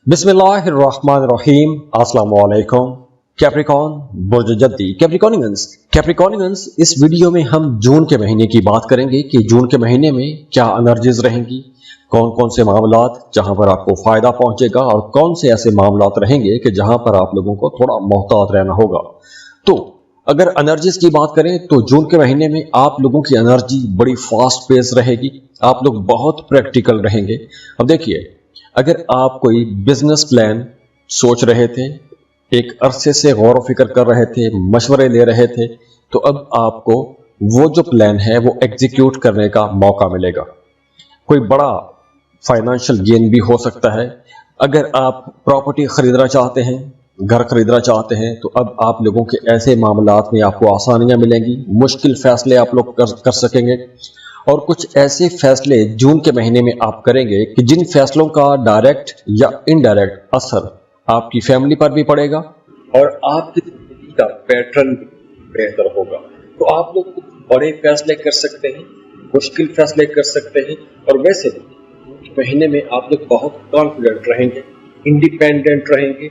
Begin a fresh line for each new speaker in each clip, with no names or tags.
बिस्मिल्लाहिर्रहमानिर्रहीम। अस्सलाम वालेकुम। कैप्रिकॉन बुर्ज जद्दी कैप्रिकॉनियंस, इस वीडियो में हम जून के महीने की बात करेंगे कि जून के महीने में क्या एनर्जीज रहेंगी, कौन कौन से मामलात जहां पर आपको फायदा पहुंचेगा और कौन से ऐसे मामलात रहेंगे कि जहां पर आप लोगों को थोड़ा मोहतात रहना होगा। तो अगर एनर्जीज की बात करें तो जून के महीने में आप लोगों की एनर्जी बड़ी फास्ट पेस रहेगी, आप लोग बहुत प्रैक्टिकल रहेंगे। अब देखिए, अगर आप कोई बिजनेस प्लान सोच रहे थे, एक अरसे से गौर व फिक्र कर रहे थे, मशवरे ले रहे थे, तो अब आपको वो जो प्लान है वो एग्जीक्यूट करने का मौका मिलेगा। कोई बड़ा फाइनेंशियल गेन भी हो सकता है। अगर आप प्रॉपर्टी खरीदना चाहते हैं, घर खरीदना चाहते हैं, तो अब आप लोगों के ऐसे मामलात में आपको आसानियां मिलेंगी, मुश्किल फैसले आप लोग कर सकेंगे। और कुछ ऐसे फैसले जून के महीने में आप करेंगे कि जिन फैसलों का डायरेक्ट या इनडायरेक्ट असर आपकी फैमिली पर भी पड़ेगा और आपकी जिंदगी का पैटर्न भी बेहतर होगा। तो आप लोग कुछ बड़े फैसले कर सकते हैं, मुश्किल फैसले कर सकते हैं। और वैसे भी महीने में आप लोग बहुत कॉन्फिडेंट रहेंगे, इंडिपेंडेंट रहेंगे,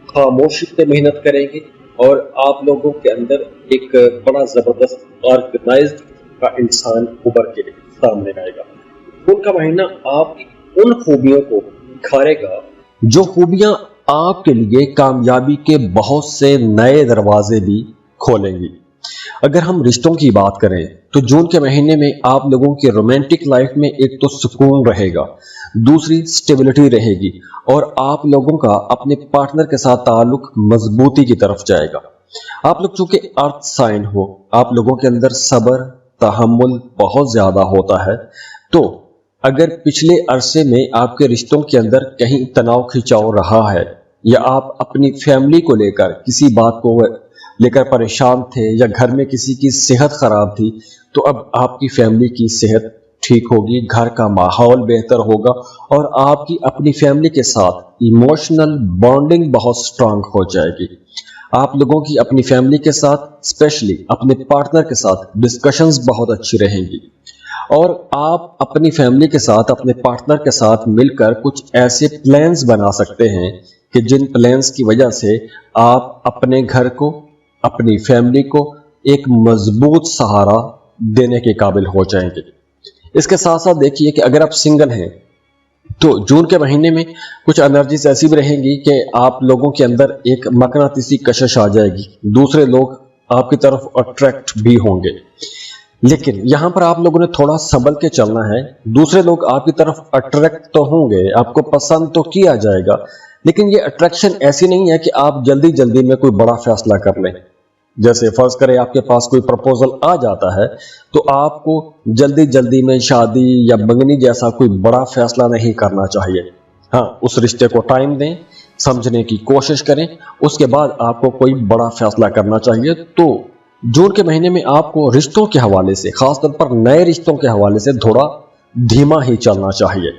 खामोशी से मेहनत करेंगे और आप लोगों के अंदर एक बड़ा जबरदस्त ऑर्गेनाइज्ड का इंसान उभर के सामने आएगा। उनका महीना आपकी उन खूबियों को निखारेगा जो खूबियां आपके लिए कामयाबी के बहुत से नए दरवाजे भी खोलेंगी। अगर हम रिश्तों की बात करें तो जून के महीने में आप लोगों की रोमांटिक लाइफ में एक तो सुकून रहेगा, दूसरी स्टेबिलिटी रहेगी और आप लोगों का अपने पार्टनर के साथ ताल्लुक मजबूती की तरफ जाएगा। आप लोग चूंकि अर्थ साइन हो, आप लोगों के अंदर सब्र तहम्मुल बहुत ज्यादा होता है। तो अगर पिछले अरसे में आपके रिश्तों के अंदर कहीं तनाव खिंचाव रहा है या आप अपनी फैमिली को लेकर किसी बात को लेकर परेशान थे या घर में किसी की सेहत खराब थी, तो अब आपकी फैमिली की सेहत ठीक होगी, घर का माहौल बेहतर होगा और आपकी अपनी फैमिली के साथ इमोशनल बॉन्डिंग बहुत स्ट्रांग हो जाएगी। आप लोगों की अपनी फैमिली के साथ, स्पेशली अपने पार्टनर के साथ डिस्कशंस बहुत अच्छी रहेंगी और आप अपनी फैमिली के साथ, अपने पार्टनर के साथ मिलकर कुछ ऐसे प्लान्स बना सकते हैं कि जिन प्लान्स की वजह से आप अपने घर को, अपनी फैमिली को एक मजबूत सहारा देने के काबिल हो जाएंगे। इसके साथ साथ देखिए कि अगर आप सिंगल हैं तो जून के महीने में कुछ एनर्जीज ऐसी भी रहेंगी कि आप लोगों के अंदर एक मकनातीसी कशिश आ जाएगी, दूसरे लोग आपकी तरफ अट्रैक्ट भी होंगे। लेकिन यहां पर आप लोगों ने थोड़ा संभल के चलना है। दूसरे लोग आपकी तरफ अट्रैक्ट तो होंगे, आपको पसंद तो किया जाएगा, लेकिन ये अट्रैक्शन ऐसी नहीं है कि आप जल्दी जल्दी में कोई बड़ा फैसला कर लें। जैसे फर्ज करें आपके पास कोई प्रपोजल आ जाता है तो आपको जल्दी जल्दी में शादी या मंगनी जैसा कोई बड़ा फैसला नहीं करना चाहिए। हाँ, उस रिश्ते को टाइम दें, समझने की कोशिश करें, उसके बाद आपको कोई बड़ा फैसला करना चाहिए। तो जून के महीने में आपको रिश्तों के हवाले से, खासतौर पर नए रिश्तों के हवाले से थोड़ा धीमा ही चलना चाहिए।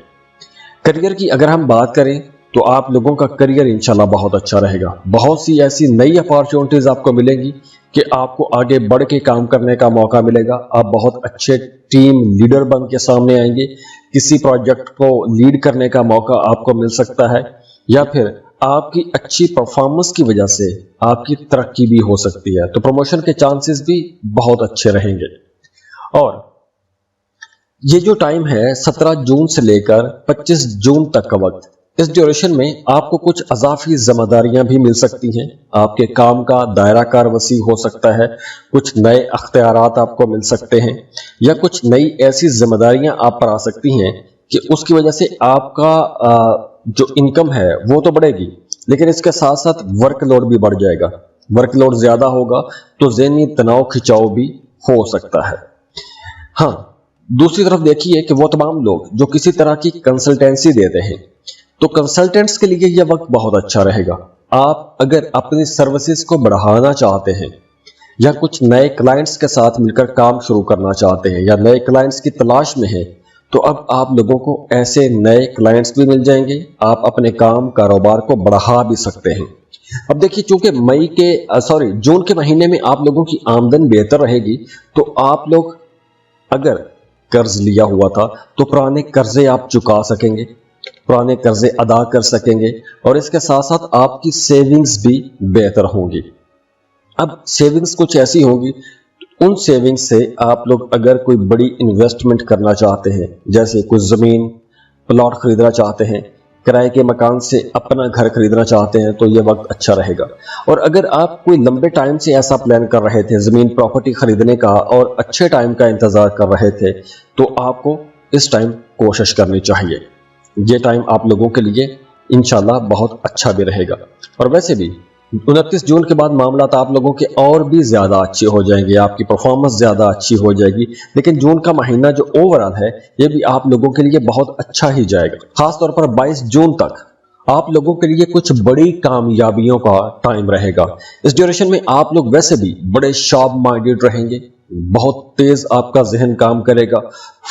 करियर की अगर हम बात करें तो आप लोगों का करियर इंशाल्लाह बहुत अच्छा रहेगा। बहुत सी ऐसी नई अपॉर्चुनिटीज आपको मिलेंगी कि आपको आगे बढ़ के काम करने का मौका मिलेगा। आप बहुत अच्छे टीम लीडर बन के सामने आएंगे, किसी प्रोजेक्ट को लीड करने का मौका आपको मिल सकता है या फिर आपकी अच्छी परफॉर्मेंस की वजह से आपकी तरक्की भी हो सकती है, तो प्रमोशन के चांसेस भी बहुत अच्छे रहेंगे। और ये जो टाइम है 17 जून से लेकर 25 जून तक का वक्त, इस ड्यूरेशन में आपको कुछ अजाफी जिम्मेदारियां भी मिल सकती हैं। आपके काम का दायरा कार वसी हो सकता है, कुछ नए अख्तियारात आपको मिल सकते हैं या कुछ नई ऐसी जिम्मेदारियां आप पर आ सकती हैं कि उसकी वजह से आपका जो इनकम है वो तो बढ़ेगी, लेकिन इसके साथ साथ वर्कलोड भी बढ़ जाएगा। वर्कलोड ज्यादा होगा तो ज़हनी तनाव खिंचाव भी हो सकता है। हाँ, दूसरी तरफ देखिए कि वो तमाम लोग जो किसी तरह की कंसल्टेंसी देते हैं, तो कंसल्टेंट्स के लिए यह वक्त बहुत अच्छा रहेगा। आप अगर अपनी सर्विसेज को बढ़ाना चाहते हैं या कुछ नए क्लाइंट्स के साथ मिलकर काम शुरू करना चाहते हैं या नए क्लाइंट्स की तलाश में हैं, तो अब आप लोगों को ऐसे नए क्लाइंट्स भी मिल जाएंगे, आप अपने काम कारोबार को बढ़ा भी सकते हैं। अब देखिए, चूंकि जून के महीने में आप लोगों की आमदन बेहतर रहेगी, तो आप लोग अगर कर्ज लिया हुआ था तो पुराने कर्जे आप चुका सकेंगे, पुराने कर्जे अदा कर सकेंगे और इसके साथ साथ आपकी सेविंग्स भी बेहतर होंगी। अब सेविंग्स कुछ ऐसी होंगी, उन सेविंग्स से आप लोग अगर कोई बड़ी इन्वेस्टमेंट करना चाहते हैं, जैसे कुछ ज़मीन प्लॉट खरीदना चाहते हैं, किराए के मकान से अपना घर खरीदना चाहते हैं, तो ये वक्त अच्छा रहेगा। और अगर आप कोई लंबे टाइम से ऐसा प्लान कर रहे थे ज़मीन प्रॉपर्टी खरीदने का और अच्छे टाइम का इंतज़ार कर रहे थे, तो आपको इस टाइम कोशिश करनी चाहिए। ये टाइम आप लोगों के लिए इंशाल्लाह बहुत अच्छा भी रहेगा। और वैसे भी 29 जून के बाद मामला आप लोगों के और भी ज़्यादा अच्छे हो जाएंगे, आपकी परफॉर्मेंस ज़्यादा अच्छी हो जाएगी। लेकिन जून का महीना जो ओवरऑल है ये भी आप लोगों के लिए बहुत अच्छा ही जाएगा। खास तौर पर 22 जून तक आप लोगों के लिए कुछ बड़ी कामयाबियों का टाइम रहेगा। इस ड्यूरेशन में आप लोग वैसे भी बड़े शार्प माइंडेड रहेंगे, बहुत तेज आपका जहन काम करेगा,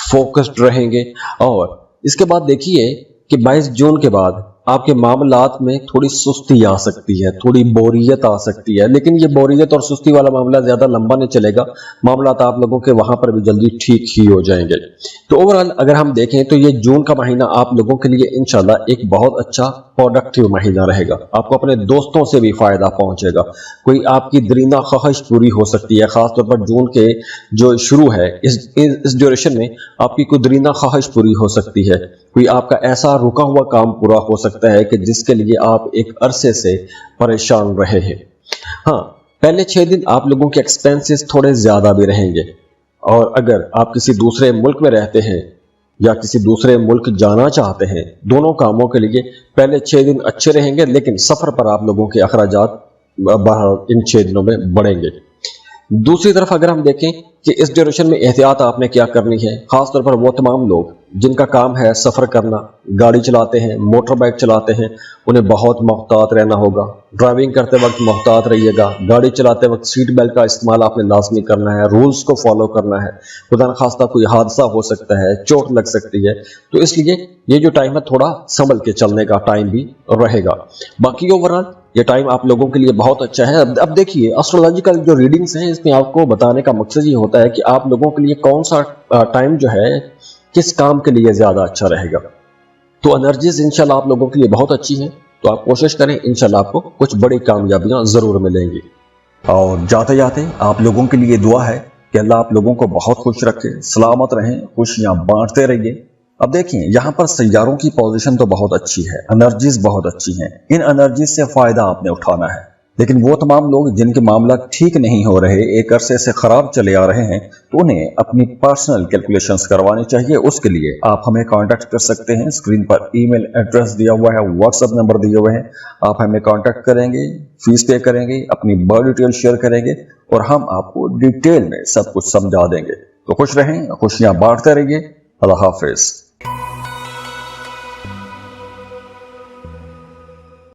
फोकस्ड रहेंगे। और इसके बाद देखिए कि 22 जून के बाद आपके मामलात में थोड़ी सुस्ती आ सकती है, थोड़ी बोरियत आ सकती है, लेकिन ये बोरियत और सुस्ती वाला मामला ज्यादा लंबा नहीं चलेगा। मामलात आप लोगों के वहां पर भी जल्दी ठीक ही हो जाएंगे। तो ओवरऑल अगर हम देखें तो ये जून का महीना आप लोगों के लिए इंशाल्लाह एक बहुत अच्छा प्रोडक्टिव महीना रहेगा। आपको अपने दोस्तों से भी फायदा पहुंचेगा, कोई आपकी दरीना ख्वाहिश पूरी हो सकती है। खासतौर पर जून के जो शुरू है इस ड्यूरेशन में आपकी कोई दरीना ख्वाहिश पूरी हो सकती है, कोई आपका ऐसा रुका हुआ काम पूरा हो सकता है कि जिसके लिए आप एक अरसे से परेशान रहे हैं। हाँ, पहले 6 दिन आप लोगों के एक्सपेंसेस थोड़े ज्यादा भी रहेंगे। और अगर आप किसी दूसरे मुल्क में रहते हैं या किसी दूसरे मुल्क जाना चाहते हैं, दोनों कामों के लिए पहले 6 दिन अच्छे रहेंगे, लेकिन सफर पर आप लोगों के अखराजात इन 6 दिनों में बढ़ेंगे। दूसरी तरफ अगर हम देखें कि इस ड्यूरेशन में एहतियात आपने क्या करनी है, खासतौर पर वो तमाम लोग जिनका काम है सफ़र करना, गाड़ी चलाते हैं, मोटर बाइक चलाते हैं, उन्हें बहुत मोहतात रहना होगा। ड्राइविंग करते वक्त मोहतात रहिएगा, गाड़ी चलाते वक्त सीट बेल्ट का इस्तेमाल आपने लाजमी करना है, रूल्स को फॉलो करना है। खुदा न खास्ता कोई हादसा हो सकता है, चोट लग सकती है, तो इसलिए ये जो टाइम है थोड़ा संभल के चलने का टाइम भी रहेगा। बाकी ओवरऑल ये टाइम आप लोगों के लिए बहुत अच्छा है। अब देखिए एस्ट्रोलॉजिकल जो रीडिंग्स हैं इसमें आपको बताने का मकसद ये होता है कि आप लोगों के लिए कौन सा टाइम जो है किस काम के लिए ज्यादा अच्छा रहेगा। तो एनर्जीज इंशाल्लाह आप लोगों के लिए बहुत अच्छी हैं, तो आप कोशिश करें, इंशाल्लाह आपको कुछ बड़ी कामयाबियां जरूर मिलेंगी। और जाते जाते आप लोगों के लिए दुआ है कि अल्लाह आप लोगों को बहुत खुश रखे, सलामत रहें, खुशियां बांटते रहिए। अब देखिए यहाँ पर सैयारों की पोजीशन तो बहुत अच्छी है, एनर्जीज बहुत अच्छी हैं, इन एनर्जीज से फायदा आपने उठाना है। लेकिन वो तमाम लोग जिनके मामला ठीक नहीं हो रहे, एक अरसे से खराब चले आ रहे हैं, तो उन्हें अपनी पर्सनल कैलकुलेशंस करवानी चाहिए। उसके लिए आप हमें कांटेक्ट कर सकते हैं। स्क्रीन पर ईमेल एड्रेस दिया हुआ है, व्हाट्सएप नंबर दिए हुए हैं, आप हमें कांटेक्ट करेंगे, फीस पे करेंगे, अपनी बर्थ डिटेल शेयर करेंगे और हम आपको डिटेल में सब कुछ समझा देंगे। तो खुश रहें, खुशियां बांटते रहिए। अल्लाह हाफिज।